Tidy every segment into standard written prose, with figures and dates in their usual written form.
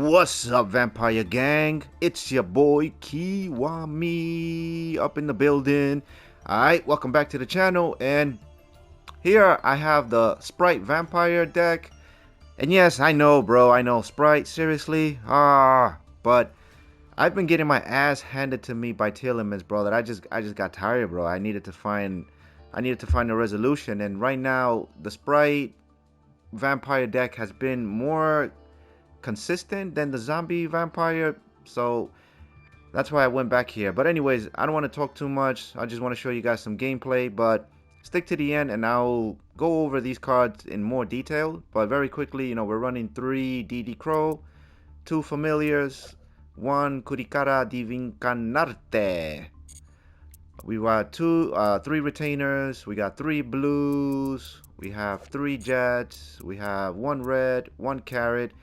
What's up, Vampire Gang? It's your boy Kiwami up in the building. Alright, welcome back to the channel, and here I have the Spright Vampire deck. And yes, I know, bro, I know, Spright, seriously? But I've been getting my ass handed to me by Tearlaments, bro, that I just got tired, bro. I needed to find a resolution, and right now the Spright Vampire deck has been more consistent than the zombie vampire, so that's why I went back here. But anyways, I don't want to talk too much. I just want to show you guys some gameplay, but stick to the end and I'll go over these cards in more detail. But very quickly, you know, we're running 3 DD Crow, 2 familiars, 1 Curikara di Vincanarte. We got 3 retainers, we got 3 blues, we have 3 jets, we have 1 red, 1 carrot,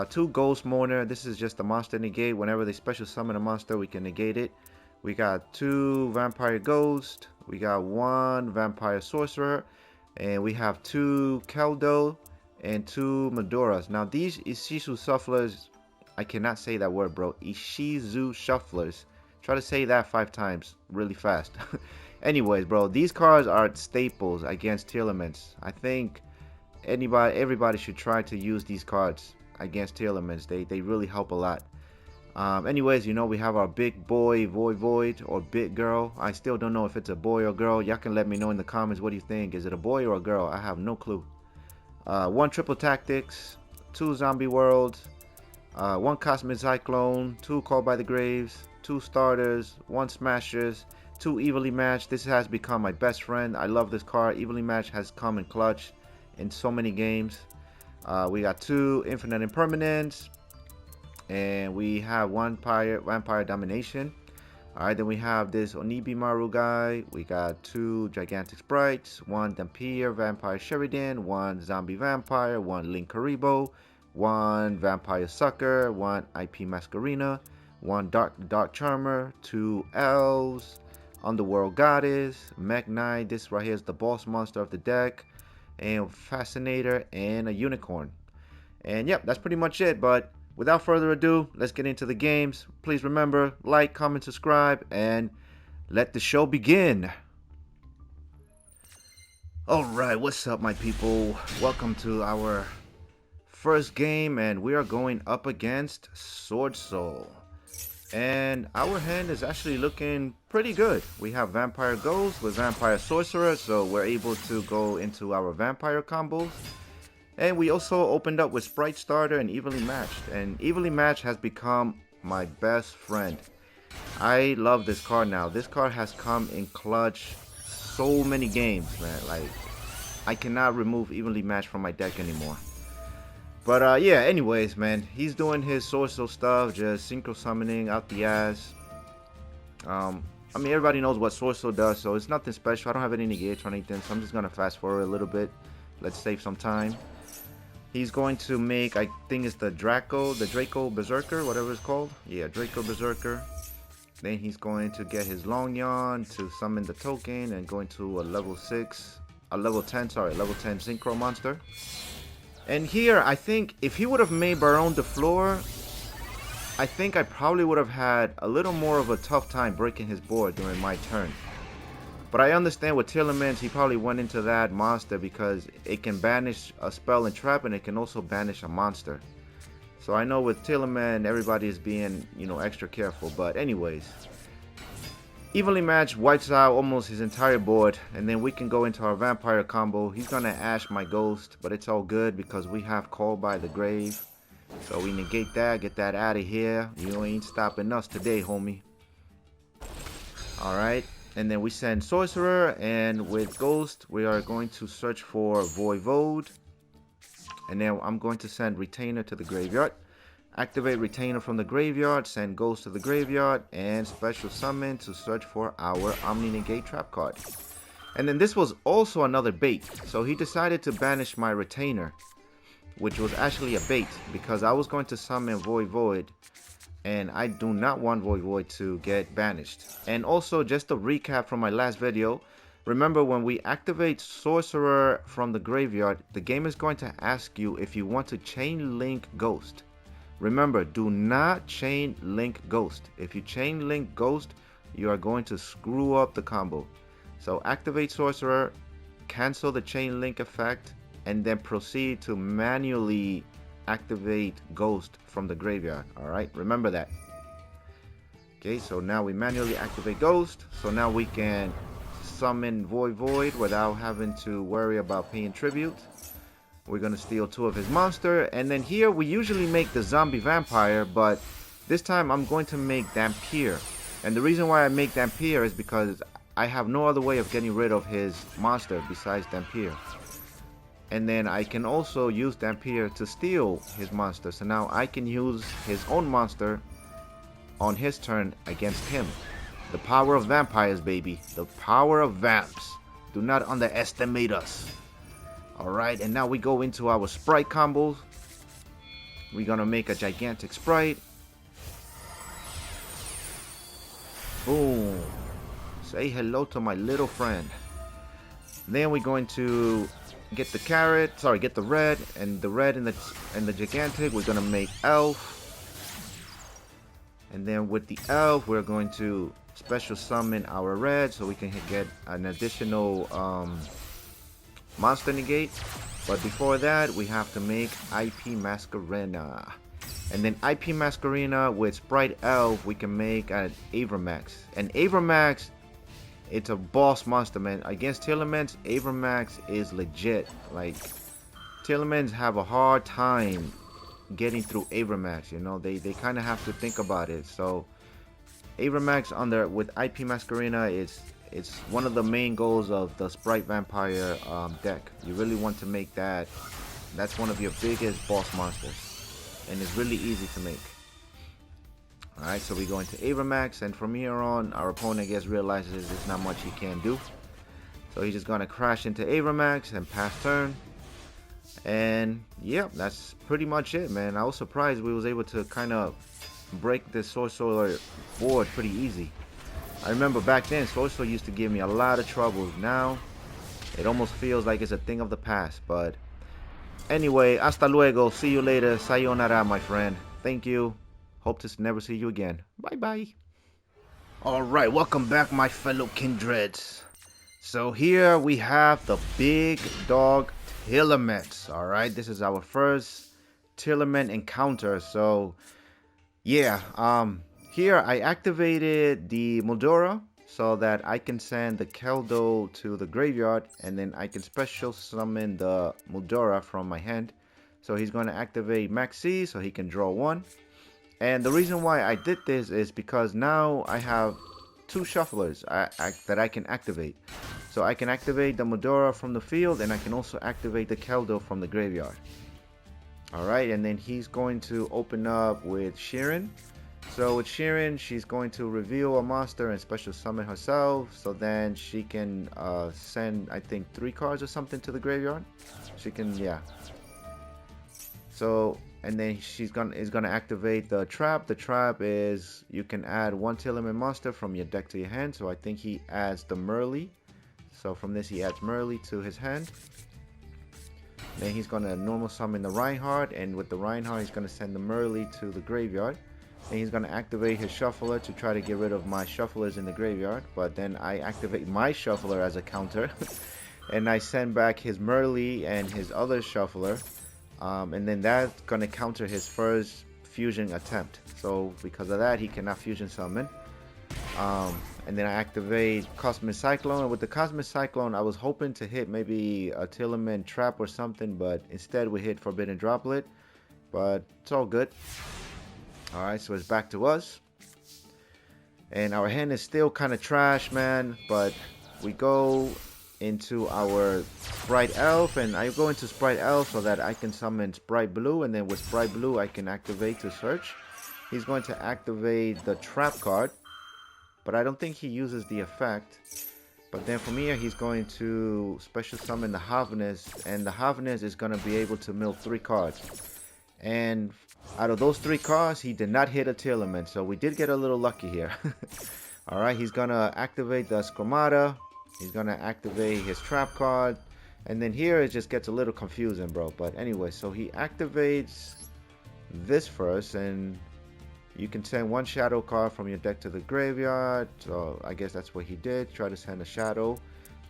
2 Ghost Mourner. This is just a monster negate. Whenever they special summon a monster, we can negate it. We got 2 Vampire Ghost. We got 1 Vampire Sorcerer. And we have 2 Keldo and 2 Medoras. Now these Ishizu Shufflers, I cannot say that word, bro. Ishizu Shufflers. Try to say that 5 times really fast. Anyways, bro, these cards are staples against Tearlaments. I think everybody should try to use these cards against Tearlaments. They really help a lot. Anyways, you know, we have our big boy Void or big girl. I still don't know if it's a boy or girl. Y'all can let me know in the comments, what do you think? Is it a boy or a girl? I have no clue. 1 Triple Tactics, 2 Zombie World, 1 Cosmic Cyclone, 2 Called by the Graves, 2 Starters, 1 Smashers, 2 Evilly Matched. This has become my best friend. I love this card. Evilly Matched has come in clutch in so many games. We got 2 Infinite Impermanence, and we have 1 Vampire Domination. Alright, then we have this Onibi Maru guy. We got 2 Gigantic Sprites, 1 Dampier Vampire Sheridan, 1 Zombie Vampire, 1 Link Karibo, 1 Vampire Sucker, 1 IP Masquerina, 1 Dark Charmer, 2 Elves, Underworld Goddess, Mech Knight. This right here is the boss monster of the deck, and Fascinator, and a Unicorn. And yep, that's pretty much it. But without further ado, let's get into the games. Please remember, like, comment, subscribe, and let the show begin. Alright, what's up, my people? Welcome to our first game, and we are going up against Swordsoul. And our hand is actually looking pretty good. We have Vampire Ghost with Vampire Sorcerer, so we're able to go into our Vampire combos. And we also opened up with Spright Starter and Evilly Matched. And Evilly Matched has become my best friend. I love this card now. This card has come in clutch so many games, man. Like, I cannot remove Evilly Matched from my deck anymore. But yeah, anyways, man, he's doing his Swordsoul stuff, just synchro summoning out the ass. I mean, everybody knows what Swordsoul does, so it's nothing special. I don't have any negates or anything, so I'm just gonna fast forward a little bit. Let's save some time. He's going to make, I think it's the Draco Berserker, whatever it's called. Yeah, Draco Berserker. Then he's going to get his Long Yawn to summon the token and go into a level 10 synchro monster. And here, I think if he would have made Baron de Fleur, I think I probably would have had a little more of a tough time breaking his board during my turn. But I understand with Tearlaments, he probably went into that monster because it can banish a spell and trap, and it can also banish a monster. So I know with Tearlaments, everybody is being, you know, extra careful. But anyways, Evenly Matched wipes out almost his entire board, and then we can go into our Vampire combo. He's gonna Ash my Ghost, but it's all good because we have Called by the Grave. So we negate that, get that out of here. You ain't stopping us today, homie. Alright, and then we send Sorcerer, and with Ghost, we are going to search for Void. And then I'm going to send Retainer to the graveyard. Activate Retainer from the graveyard, send Ghost to the graveyard, and special summon to search for our Omni Negate trap card. And then this was also another bait, so he decided to banish my Retainer, which was actually a bait because I was going to summon Void, and I do not want Void to get banished. And also, just a recap from my last video, remember when we activate Sorcerer from the graveyard, the game is going to ask you if you want to chain link Ghost. Remember, do not chain link Ghost. If you chain link Ghost, you are going to screw up the combo. So activate Sorcerer, cancel the chain link effect, and then proceed to manually activate Ghost from the graveyard. Alright, remember that. Okay, so now we manually activate Ghost. So now we can summon Void without having to worry about paying tribute. We're going to steal 2 of his monster. And then here we usually make the zombie vampire, but this time I'm going to make Dhampir. And the reason why I make Dhampir is because I have no other way of getting rid of his monster besides Dhampir. And then I can also use Dhampir to steal his monster. So now I can use his own monster on his turn against him. The power of vampires, baby. The power of vamps. Do not underestimate us. Alright, and now we go into our Spright combos. We're gonna make a gigantic Spright. Boom. Say hello to my little friend. Then we're going to get the carrot, sorry, get the red, and the red and the gigantic, we're gonna make elf. And then with the elf, we're going to special summon our red so we can get an additional monster negate. But before that, we have to make IP Masquerena. And then IP Masquerena with Spright Elf, we can make an Avramax. And Avramax, it's a boss monster, man. Against Tearlaments, Avramax is legit. Like, Tearlaments have a hard time getting through Avramax, you know. They kind of have to think about it. So Avramax with IP Masquerena, it's one of the main goals of the Spright Vampire deck. You really want to make that. That's one of your biggest boss monsters, and it's really easy to make. Alright, so we go into Avramax, and from here on, our opponent realizes there's not much he can do. So he's just gonna crash into Avramax and pass turn. And yeah, that's pretty much it, man. I was surprised we was able to kind of break this Swordsoul board pretty easy. I remember back then, Swordsoul used to give me a lot of trouble. Now, it almost feels like it's a thing of the past. But anyway, hasta luego. See you later. Sayonara, my friend. Thank you. Hope to never see you again. Bye-bye. Alright, welcome back, my fellow kindreds. So here we have the big dog Tearlaments. Alright, this is our first Tearlament encounter. So yeah, here I activated the Moldora so that I can send the Keldo to the graveyard, and then I can special summon the Moldora from my hand. So he's going to activate Maxi so he can draw 1. And the reason why I did this is because now I have 2 shufflers that I can activate. So I can activate the Moldora from the field, and I can also activate the Keldo from the graveyard. Alright, and then he's going to open up with Sheeran. So with Sheeran, she's going to reveal a monster and special summon herself. So then she can send, I think, 3 cards or something to the graveyard. She can, yeah. So, and then is gonna activate the trap. The trap is you can add 1 Tearlament monster from your deck to your hand. So I think he adds the Merly. So from this he adds Merly to his hand. Then he's gonna normal summon the Reinhardt, and with the Reinhardt he's gonna send the Merly to the graveyard. And he's gonna activate his shuffler to try to get rid of my shufflers in the graveyard. But then I activate my shuffler as a counter. And I send back his Merly and his other shuffler. And then that's gonna counter his first fusion attempt. So because of that, he cannot fusion summon. And then I activate Cosmic Cyclone. And with the Cosmic Cyclone, I was hoping to hit maybe a Tearlament trap or something, but instead we hit Forbidden Droplet. But it's all good. Alright, so it's back to us. And our hand is still kind of trash, man. But we go into our Spright Elf, and I go into Spright Elf so that I can summon Spright Blue, and then with Spright Blue I can activate to search. He's going to activate the trap card, but I don't think he uses the effect. But then from here he's going to special summon the Havness, and the Havness is going to be able to mill 3 cards. And out of those 3 cards, he did not hit a Tearlament, so we did get a little lucky here. Alright, he's going to activate the Squamata. He's going to activate his trap card. And then here it just gets a little confusing, bro. But anyway, so he activates this first, and you can send one shadow card from your deck to the graveyard. So I guess that's what he did, try to send a shadow.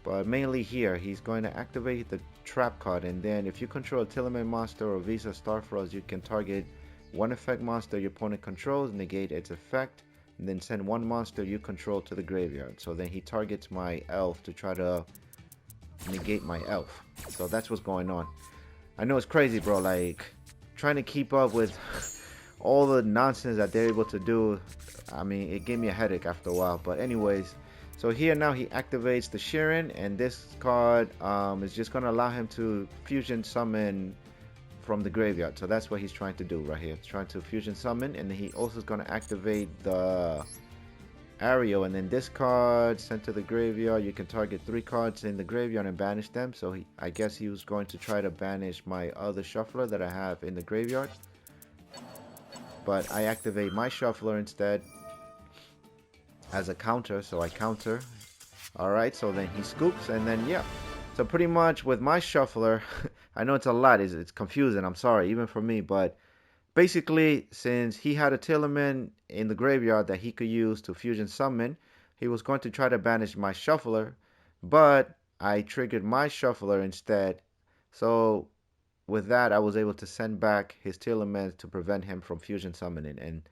But mainly here, he's going to activate the trap card, and then if you control a Tearlaments monster or Visa Starfrost, you can target one effect monster your opponent controls, negate its effect, and then send one monster you control to the graveyard. So then he targets my elf to try to negate my elf. So that's what's going on. I know it's crazy, bro, like trying to keep up with all the nonsense that they're able to do. I mean, it gave me a headache after a while. But anyways, so here now he activates the Sheeran, and this card is just going to allow him to fusion summon from the graveyard. So that's what he's trying to do right here. He's trying to fusion summon, and then he also is going to activate the Aerial, and then this card sent to the graveyard. You can target 3 cards in the graveyard and banish them. So I guess he was going to try to banish my other shuffler that I have in the graveyard, but I activate my shuffler instead as a counter, so I counter. Alright, so then he scoops, and then yeah. So pretty much with my shuffler, I know it's a lot, it's confusing, I'm sorry, even for me, but basically, since he had a Tearlaments in the graveyard that he could use to fusion summon, he was going to try to banish my shuffler, but I triggered my shuffler instead. So with that, I was able to send back his Tearlaments to prevent him from fusion summoning, and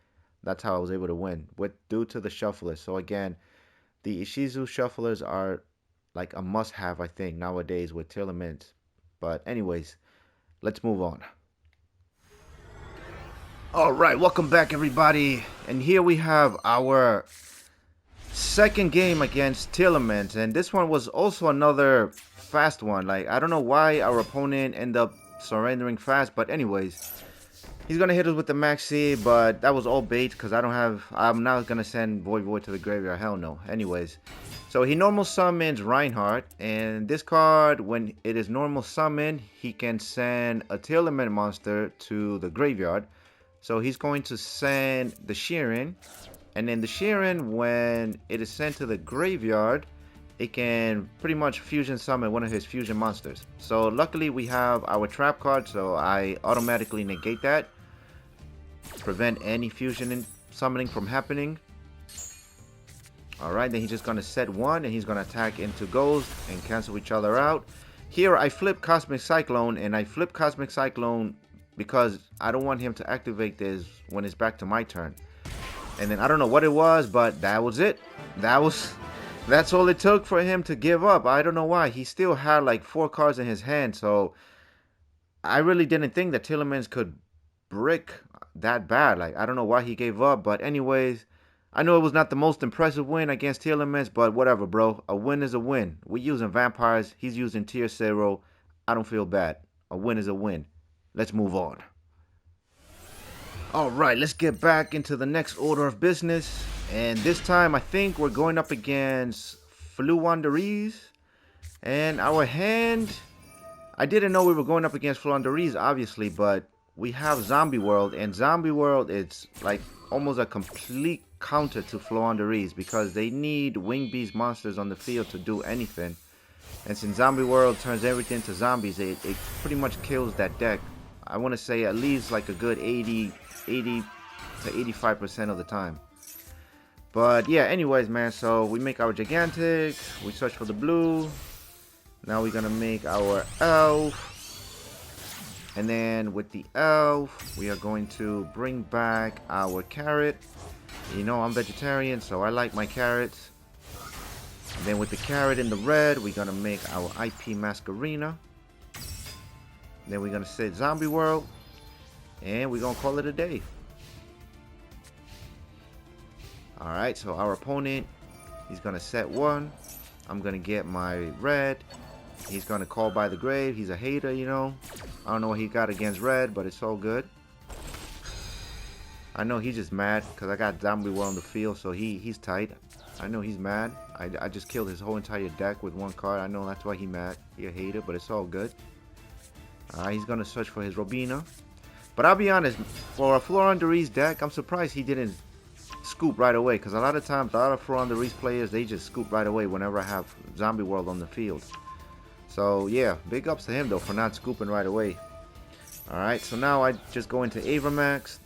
that's how I was able to win, due to the shuffler. So again, the Ishizu shufflers are like a must-have, I think, nowadays with Tearlaments. But anyways, let's move on. Alright, welcome back everybody, and here we have our second game against Tearlaments, and this one was also another fast one. Like, I don't know why our opponent ended up surrendering fast, but anyways, he's gonna hit us with the maxi, but that was all bait because I'm not gonna send Void to the graveyard, hell no. Anyways, so he normal summons Reinhardt, and this card, when it is normal summon, he can send a Tearlaments monster to the graveyard. So he's going to send the Sheeran, and then the Sheeran, when it is sent to the graveyard, it can pretty much fusion summon one of his fusion monsters. So luckily we have our trap card, so I automatically negate that, prevent any fusion and summoning from happening. Alright, then he's just going to set one, and he's going to attack into Ghost and cancel each other out. Here I flip Cosmic Cyclone, and I flip Cosmic Cyclone because I don't want him to activate this when it's back to my turn. And then I don't know what it was, but that was it. That's all it took for him to give up. I don't know why. He still had like 4 cards in his hand, so I really didn't think that Tearlaments could brick that bad. Like, I don't know why he gave up, but anyways, I know it was not the most impressive win against Tearlaments, but whatever, bro. A win is a win. We're using vampires. He's using tier 0. I don't feel bad. A win is a win. Let's move on. Alright, let's get back into the next order of business. And this time, I think we're going up against Floowandereez. And our hand, I didn't know we were going up against Floowandereez, obviously, but we have Zombie World. And Zombie World, it's like almost a complete counter to Floowandereez because they need Wing Beast monsters on the field to do anything. And since Zombie World turns everything to zombies, it pretty much kills that deck. I want to say at least like a good 80 to 85% of the time. But yeah, anyways, man, so we make our Gigantic, we search for the blue. Now we're going to make our Elf. And then with the Elf, we are going to bring back our Carrot. You know, I'm vegetarian, so I like my carrots. And then with the Carrot in the red, we're going to make our IP Masquerena. Then we're going to set Zombie World, and we're going to call it a day. Alright, so our opponent, he's going to set 1. I'm going to get my red. He's going to call by the grave. He's a hater, you know. I don't know what he got against red, but it's all good. I know he's just mad because I got Zombie World on the field, so he's tight. I know he's mad. I just killed his whole entire deck with 1 card. I know that's why he's mad. He a hater, but it's all good. He's going to search for his Robina. But I'll be honest, for a Floowandereez deck, I'm surprised he didn't scoop right away. Because a lot of times, a lot of Floowandereez players, they just scoop right away whenever I have Zombie World on the field. So, yeah, big ups to him, though, for not scooping right away. Alright, so now I just go into Avramax.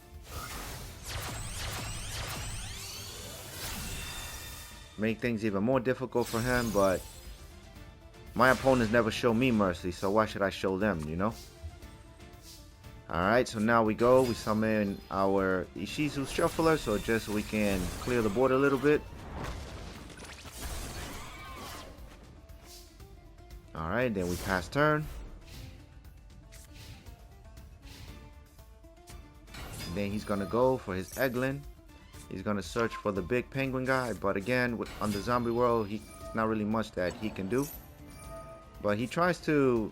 Make things even more difficult for him, but my opponents never show me mercy, so why should I show them, you know? Alright, so now we summon our Ishizu Shuffler, so just so we can clear the board a little bit. Alright, then we pass turn. And then he's gonna go for his Eglin. He's gonna search for the big penguin guy, but again, on the zombie world, he's not really much that he can do. But he tries to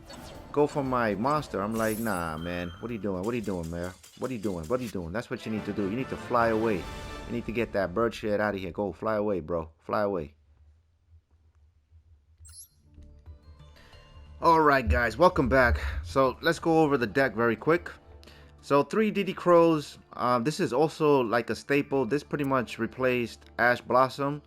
go for my monster. I'm like, nah, man. What are you doing? What are you doing, man? What are you doing? What are you doing? That's what you need to do. You need to fly away. You need to get that bird shit out of here. Go, fly away, bro. Fly away. Alright, guys. Welcome back. So, let's go over the deck very quick. So, 3 DD Crows. This is also like a staple. This pretty much replaced Ash Blossom.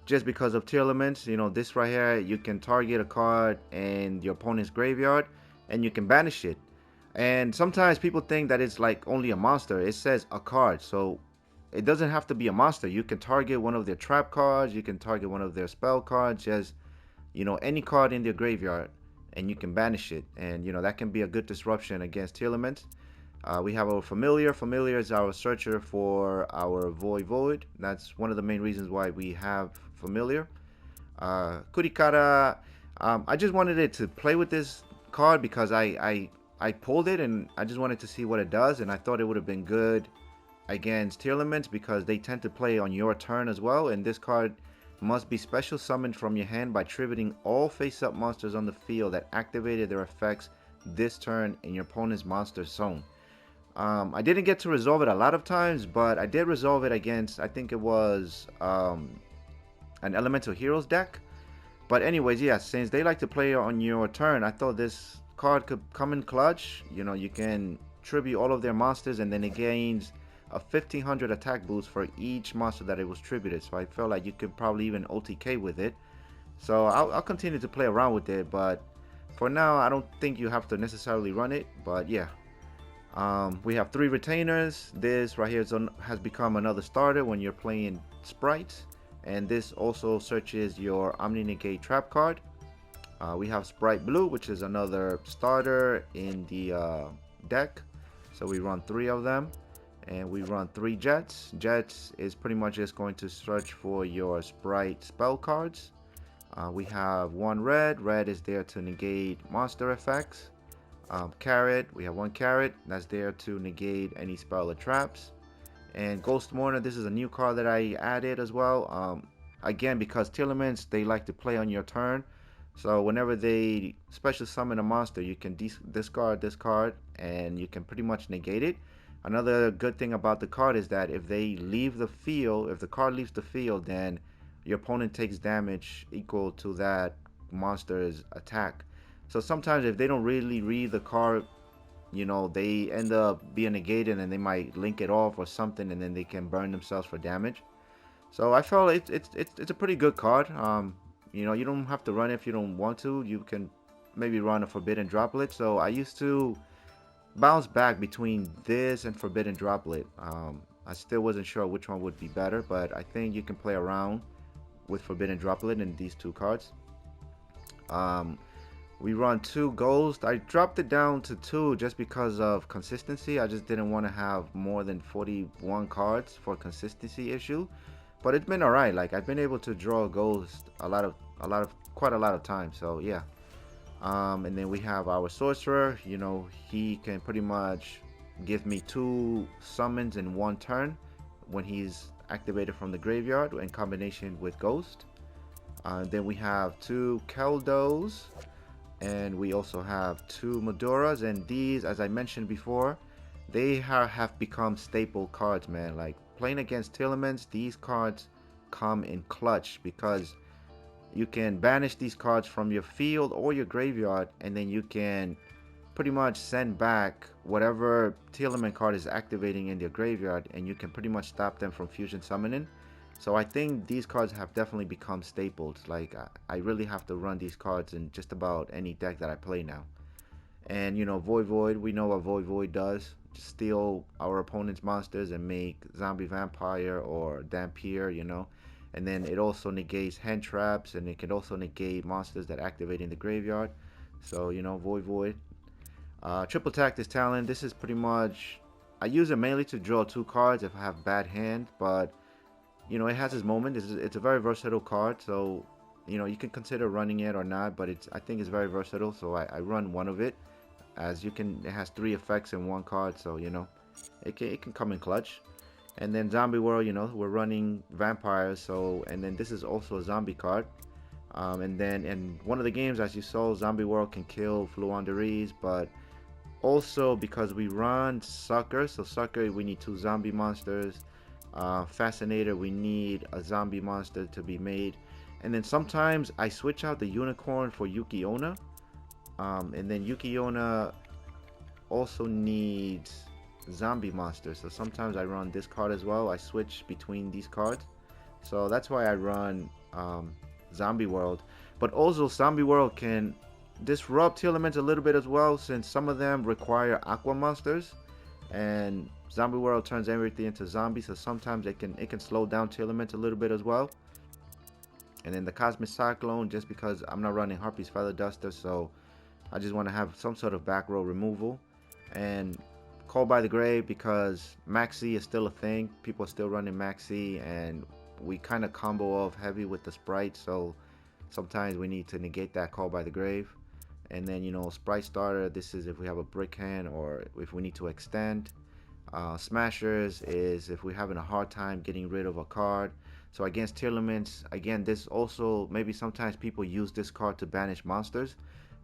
Just because of Tearlaments, you know, this right here, you can target a card in your opponent's graveyard and you can banish it. And sometimes people think that it's like only a monster. It says a card, so it doesn't have to be a monster. You can target one of their trap cards, you can target one of their spell cards, just, you know, any card in their graveyard, and you can banish it. And, you know, that can be a good disruption against Tearlaments. We have our Familiar. Familiar is our searcher for our Void. That's one of the main reasons why we have Familiar. Kurikara, I just wanted it to play with this card because I pulled it and I just wanted to see what it does, and I thought it would have been good against Tearlaments because they tend to play on your turn as well, and this card must be special summoned from your hand by tributing all face-up monsters on the field that activated their effects this turn in your opponent's monster zone. I didn't get to resolve it a lot of times, but I did resolve it against, I think it was an Elemental Heroes deck. But anyways, yeah, since they like to play on your turn, I thought this card could come in clutch. You know, you can tribute all of their monsters and then it gains a 1500 attack boost for each monster that it was tributed. So I felt like you could probably even OTK with it. So I'll continue to play around with it, but for now, I don't think you have to necessarily run it, but yeah. We have 3 retainers. This right here has become another starter when you're playing Spright, and this also searches your Omni Negate trap card. We have Spright Blue, which is another starter in the deck. So we run 3 of them, and we run 3 Jets. Jets is pretty much just going to search for your Spright spell cards. We have 1 red. Red is there to negate monster effects. Carrot, we have 1 carrot that's there to negate any spell or traps. And Ghost Mourner, this is a new card that I added as well. Again, because Tearlaments, they like to play on your turn, so whenever they special summon a monster, you can discard this card and you can pretty much negate it. Another good thing about the card is that if they leave the field, if the card leaves the field, then your opponent takes damage equal to that monster's attack. So sometimes if they don't really read the card, you know, they end up being negated and they might link it off or something, and then they can burn themselves for damage. So I felt it's a pretty good card. You know, you don't have to run it if you don't want to. You can maybe run a Forbidden Droplet. So I used to bounce back between this and Forbidden Droplet. I still wasn't sure which one would be better, but I think you can play around with Forbidden Droplet and these 2 cards. We run 2 Ghosts. I dropped it down to 2 just because of consistency. I just didn't want to have more than 41 cards for consistency issue. But it's been alright. Like, I've been able to draw a Ghost quite a lot of times. So yeah. And then we have our Sorcerer. You know, he can pretty much give me 2 summons in 1 turn when he's activated from the graveyard in combination with Ghost. Then we have 2 Keldos. And we also have 2 Maduras, and these, as I mentioned before, they have become staple cards, man. Like, playing against Tearlaments, these cards come in clutch because you can banish these cards from your field or your graveyard, and then you can pretty much send back whatever Tearlament card is activating in their graveyard, and you can pretty much stop them from fusion summoning. So I think these cards have definitely become staples. Like, I really have to run these cards in just about any deck that I play now. And you know, Void, we know what Void does. Just steal our opponent's monsters and make zombie vampire or Dampier, you know. And then it also negates hand traps, and it can also negate monsters that activate in the graveyard. So, you know, Void. Triple attack this talent. This is pretty much, I use it mainly to draw 2 cards if I have bad hand, but you know, it has its moment. It's a very versatile card, so you know, you can consider running it or not, but I think it's very versatile, so I run one of it. As you can, it has 3 effects in 1 card, so you know, it can come in clutch. And then Zombie World, you know, we're running vampires, so, and then this is also a zombie card. And then in one of the games, as you saw, Zombie World can kill Floowandereez, but also because we run Sucker, so Sucker, we need 2 zombie monsters. Fascinator, we need a zombie monster to be made. And then sometimes I switch out the unicorn for YUGIOH. And then YUGIOH also needs zombie monsters, so sometimes I run this card as well. I switch between these cards, so that's why I run Zombie World. But also Zombie World can disrupt Tearlaments a little bit as well, since some of them require aqua monsters, and Zombie World turns everything into zombies, so sometimes it can slow down Tearlaments a little bit as well. And then the Cosmic Cyclone, just because I'm not running Harpy's Feather Duster, so I just want to have some sort of back row removal. And Call by the Grave, because Maxi is still a thing. People are still running Maxi, and we kind of combo off heavy with the Spright, so sometimes we need to negate that Call by the Grave. And then, you know, Spright Starter, this is if we have a brick hand or if we need to extend. Smashers is if we're having a hard time getting rid of a card. So against Tearlaments, again, this also, maybe sometimes people use this card to banish monsters.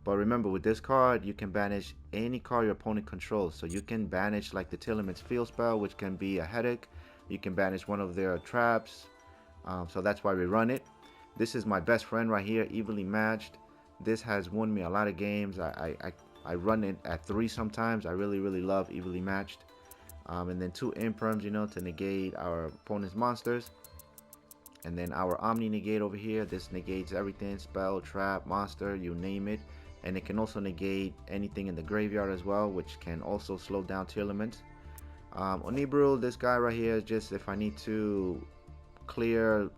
But remember, with this card, you can banish any card your opponent controls. So you can banish like the Tearlaments field spell, which can be a headache. You can banish one of their traps. So that's why we run it. This is my best friend right here, Evenly Matched. This has won me a lot of games. I run it at 3 sometimes. I really love Evenly Matched. And then 2 imperms, you know, to negate our opponent's monsters. And then our Omni negate over here. This negates everything, spell, trap, monster, you name it. And it can also negate anything in the graveyard as well, which can also slow down Tearlaments. Onibril, this guy right here is just if I need to clear,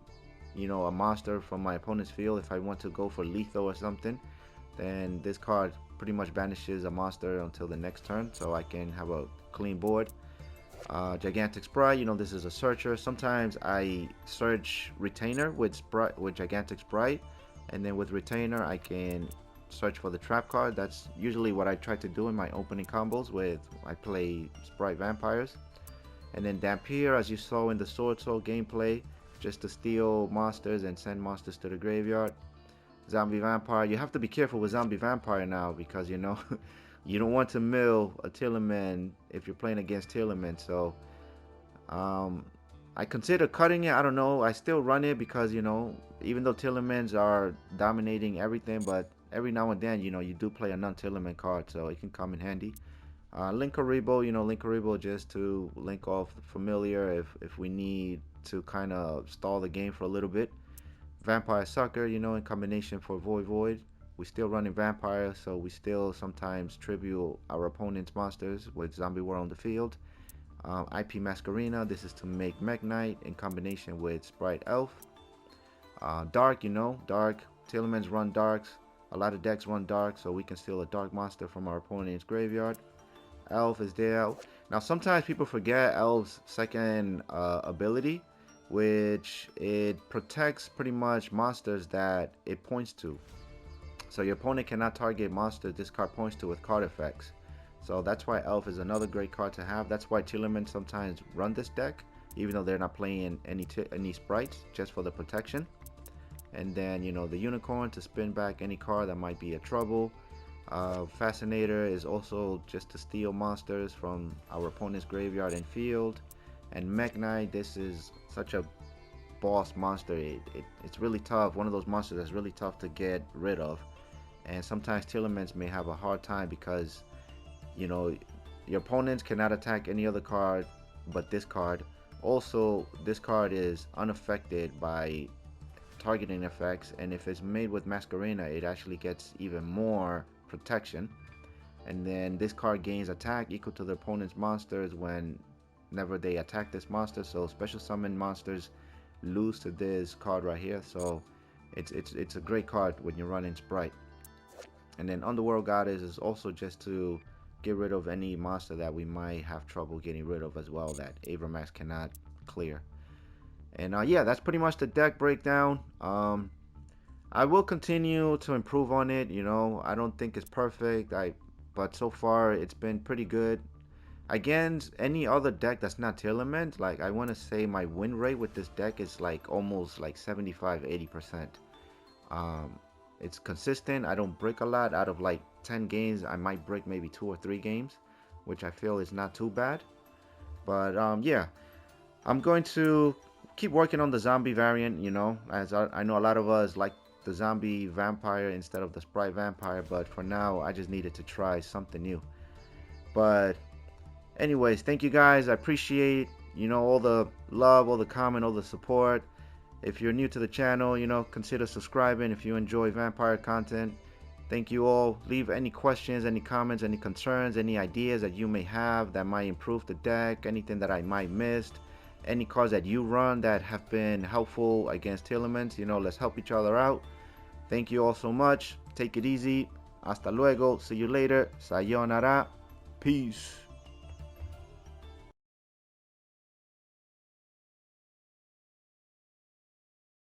you know, a monster from my opponent's field. If I want to go for lethal or something, then this card pretty much banishes a monster until the next turn, so I can have a clean board. Gigantic Spright, you know, this is a searcher. Sometimes I search Retainer with Gigantic Spright, and then with Retainer I can search for the trap card. That's usually what I try to do in my opening combos with I play Spright Vampires. And then Dampier, as you saw in the Swordsoul gameplay, just to steal monsters and send monsters to the graveyard. Zombie Vampire, you have to be careful with Zombie Vampire now, because you know you don't want to mill a Tearlament if you're playing against Tearlament. So I consider cutting it. I don't know, I still run it because, you know, even though Tearlaments are dominating everything, but every now and then, you know, you do play a non-Tearlament card, so it can come in handy. Linkaribo, you know, Linkaribo just to link off familiar if we need to kind of stall the game for a little bit. Vampire Sucker, you know, in combination for Void. We still running Vampire, so we still sometimes tribute our opponent's monsters with Zombie World on the field. IP Masquerena, this is to make Mech Knight in combination with Spright Elf. Dark, you know, Dark, Tearlaments run Darks. A lot of decks run Dark, so we can steal a Dark monster from our opponent's graveyard. Elf is there. Now sometimes people forget Elf's second ability, which it protects pretty much monsters that it points to. So your opponent cannot target monsters this card points to with card effects. So that's why Elf is another great card to have. That's why Tearlaments sometimes run this deck, even though they're not playing any sprites, just for the protection. And then, you know, the Unicorn to spin back any card that might be a trouble. Fascinator is also just to steal monsters from our opponent's graveyard and field. And Mech Knight, this is such a boss monster. It's really tough. One of those monsters that's really tough to get rid of. And sometimes Tearlaments may have a hard time because, you know, your opponents cannot attack any other card but this card. Also, this card is unaffected by targeting effects, and if it's made with Masquerena, it actually gets even more protection. And then this card gains attack equal to the opponent's monsters whenever they attack this monster. So special summon monsters lose to this card right here. So it's a great card when you're running Spright. And then Underworld Goddess is also just to get rid of any monster that we might have trouble getting rid of as well that Avramax cannot clear. And yeah, that's pretty much the deck breakdown. I will continue to improve on it. You know, I don't think it's perfect. But so far it's been pretty good. Against any other deck that's not Tearlaments, like I want to say my win rate with this deck is like almost like 75-80%. It's consistent. I don't break a lot. Out of like 10 games, I might break maybe 2 or 3 games, which I feel is not too bad. But yeah, I'm going to keep working on the zombie variant, you know, as I know a lot of us like the zombie vampire instead of the Spright vampire, but for now I just needed to try something new. But anyways, thank you guys. I appreciate, you know, all the love, all the comment, all the support. If you're new to the channel, you know, consider subscribing if you enjoy vampire content. Thank you all. Leave any questions, any comments, any concerns, any ideas that you may have that might improve the deck, anything that I might missed, any cards that you run that have been helpful against Tearlaments. You know, let's help each other out. Thank you all so much. Take it easy. Hasta luego. See you later. Sayonara. Peace.